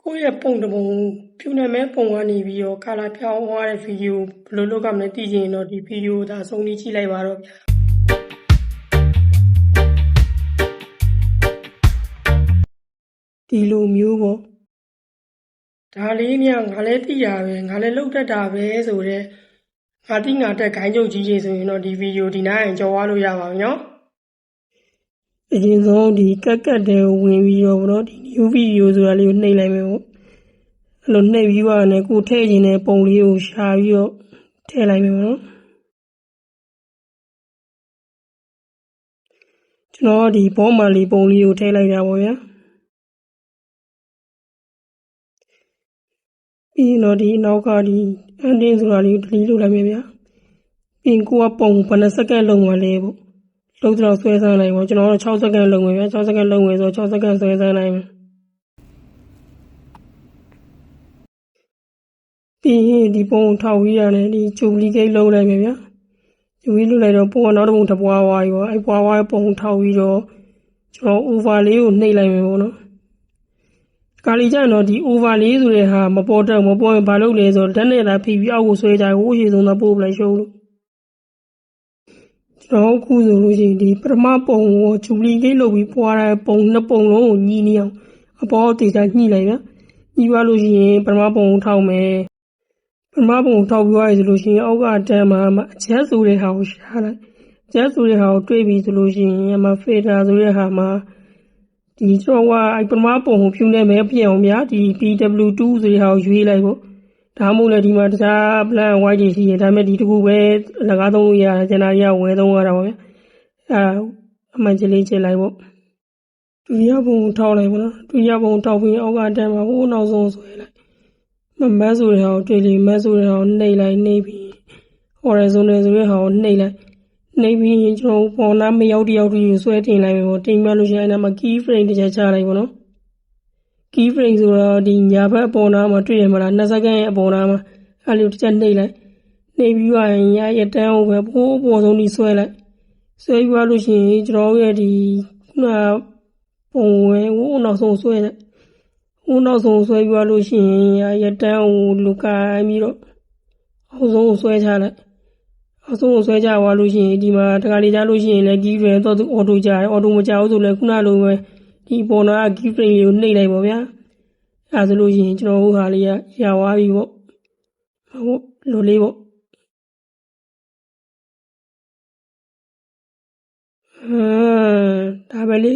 ကိုယ့်ရဲ့ပုံတစ်ပုံဖြူနာမည်ပုံကနေပြီးတော့ကာလာပြောင်းသွားတဲ့ဗီဒီယိုဘယ်လိုလုပ်ရမလဲသိချင်ရင်တော့ဒီဗီဒီယိုဒါအဆုံးထိကြည့်လိုက်ပါတော့ဗျာဒီလိုမျိုးပေါ့ဒါလေးမြငါလည်းသိတာပဲငါလည်းလုပ်တတ်တာပဲဆိုတော့ငါသိငါတက်ခိုင်းချုပ်ကြီးကြီးဆိုရင်တော့ဒီဗီဒီယိုဒီနိုင်ကြော်သွားလို့ရပါပြီနော်အရင်ဆုံးဒီကတ်တဲ့ဝင်ပြီးတော့ဗောနော်ဒီ new video ဆိုတာလေးကိုနှိပ်လိုက်မယ်ပေါ့အဲ့လိုနှိပ်ပြီးသွားတယ်ကိုထည့်ခြင်းတဲ့ပုံလေးကိုရှာပြီးတော့ထည့်လိုက်မယ်ပေါ့နော်ကျွန်တော်ဒီဘောမန်လေးပုံလေးကိုထည့်လိုက်တာပေါ့ဗျာပြီးတော့ဒီနောက်ကဒီအန်တင်းဆိုတာလေးကို delete လုပ်လိုက်မယ်ဗျာပြီးကိုကပုံဘယ်နှစက္ကန့်လုံးမလဲပေါ့လုံးတော့ဆွဲဆန်းနိုင်ပေါ့ကျွန်တော်တို့6စက္ကန့်လုံးမယ်ဗျာ6စက္ကန့်လုံးမယ်ဆို6စက္ကန့်ဆွဲဆန်းနိုင်မယ်ပြီးရင်ဒီပုံထောက်ပြီးရတယ်ဒီဂျူဘလီဂိတ်လုံးလိုက်မယ်ဗျာဂျူဘလီလုပ်လိုက်တော့ပုံကနောက်တစ်ပုံတစ်ပွားဝါးရောအဲ့ပွားဝါးပုံထောက်ပြီးတော့ကျွန်တော် over လေးကိုနှိပ်လိုက်မယ်ပေါ့နော်ကာလီကျရင်တော့ဒီ over လေးဆိုတဲ့ဟာမပေါ်တော့မပေါ်ရင်ဘာလုပ်လဲဆိုတော့ဓာတ်နဲ့သာဖိပြီးအောက်ကိုဆွဲကြဟိုးရှိဆုံးတော့ပို့ပလိုက်ရှုံးလို့ကျွန်တော်အခုဆိုလို့ရှိရင်ဒီပထမပုံကိုဂျူဘလီဂိတ်လုပ်ပြီးပွားတဲ့ပုံနှစ်ပုံလုံးကိုညီနေအောင်အပေါ်တေချာညှိလိုက်ဗျာညှိသွားလို့ရှိရင်ပထမပုံကိုထောက်မယ်ပထမပုံကိုထောက်ပြီးသွားပြီဆိုလို့ရှိရင်အောက်ကတန်းမှာအချက်ဆိုတဲ့ဟာကိုရှာလိုက်အချက်ဆိုတဲ့ဟာကိုတွေးပြီးဆိုလို့ရှိရင်အမဖေတာဆိုတဲ့ဟာမှာဒီကျွန်တော်ကပထမပုံကိုဖြူနေမယ်ပြင်အောင်ဗျာဒီ PW2 ဆိုတဲ့ဟာကိုရွေးလိုက်ပေါ့ဒါမှမဟုတ်လည်းဒီမှာတခြား black and white တွေရှိတယ်ဒါပေမဲ့ဒီတစ်ခုပဲလကားသုံးလို့ရတယ်ကျန်တာတွေကဝယ်သုံးရတာပေါ့ဗျာအမှန်ကြီးလေးချက်လိုက်ပေါ့ဒုတိယပုံထောက်လိုက်ပေါ့နော်ဒုတိယပုံထောက်ပြီးအောက်ကတန်းမှာဟိုးနောက်ဆုံးဆွဲလိုက်မတ်ဆိုတဲ့ဟာကိုတွေ့လိမတ်ဆိုတဲ့ဟာကိုနှိပ်လိုက်နှိပ်ပြီး horizontal ဆိုတဲ့ဟာကိုနှိပ်လိုက်နှိပ်ပြီးကျွန်တော်ပေါ်နာမရောက်တယောက်တူဆွဲတင်လိုက်မယ်ပေါ့တင်ပြလို့ရှိရင်အဲ့ဒါမှာ key frame တစ်ချက်ချလိုက်ပေါ့နော် key frame ဆိုတော့ဒီညာဘက်အပေါ်နာမှာတွေ့ရမှာလား2စက္ကန့်ရဲ့အပေါ်နာမှာအဲ့လိုတစ်ချက်နှိပ်လိုက်နှိပ်ပြီးသွားရင်ညာရဲ့တန်းကိုပဲပိုးပေါ်ဆုံးဒီဆွဲလိုက်ဆွဲပြီးသွားလို့ရှိရင်ကျွန်တော်ရဲ့ဒီခုနပုံဝဲဟိုးနောက်ဆုံးဆွဲလိုက်ဟိုးနောက်ဆုံးဆွဲပြီးသွားလို့ရှိရင်ရဲ့တန်းကိုလူကိုင်းပြီးတော့အောက်ဆုံးကိုဆွဲချလိုက်အောက်ဆုံးကိုဆွဲချသွားလို့ရှိရင်ဒီမှာတခါလေကြားလို့ရှိရင်လည်း key frame တော့သူ auto ကြတယ် auto မကြဘူးဆိုလည်းခုနလိုပဲဒီပေါ်နာ key frame လေးကိုနှိပ်လိုက်ပါဗျာအဲဆိုလို့ရှိရင်ကျွန်တော်တို့ဟာလေးကရသွားပြီပေါ့ဟုတ်လိုလေးပေါ့ဒါပဲလေ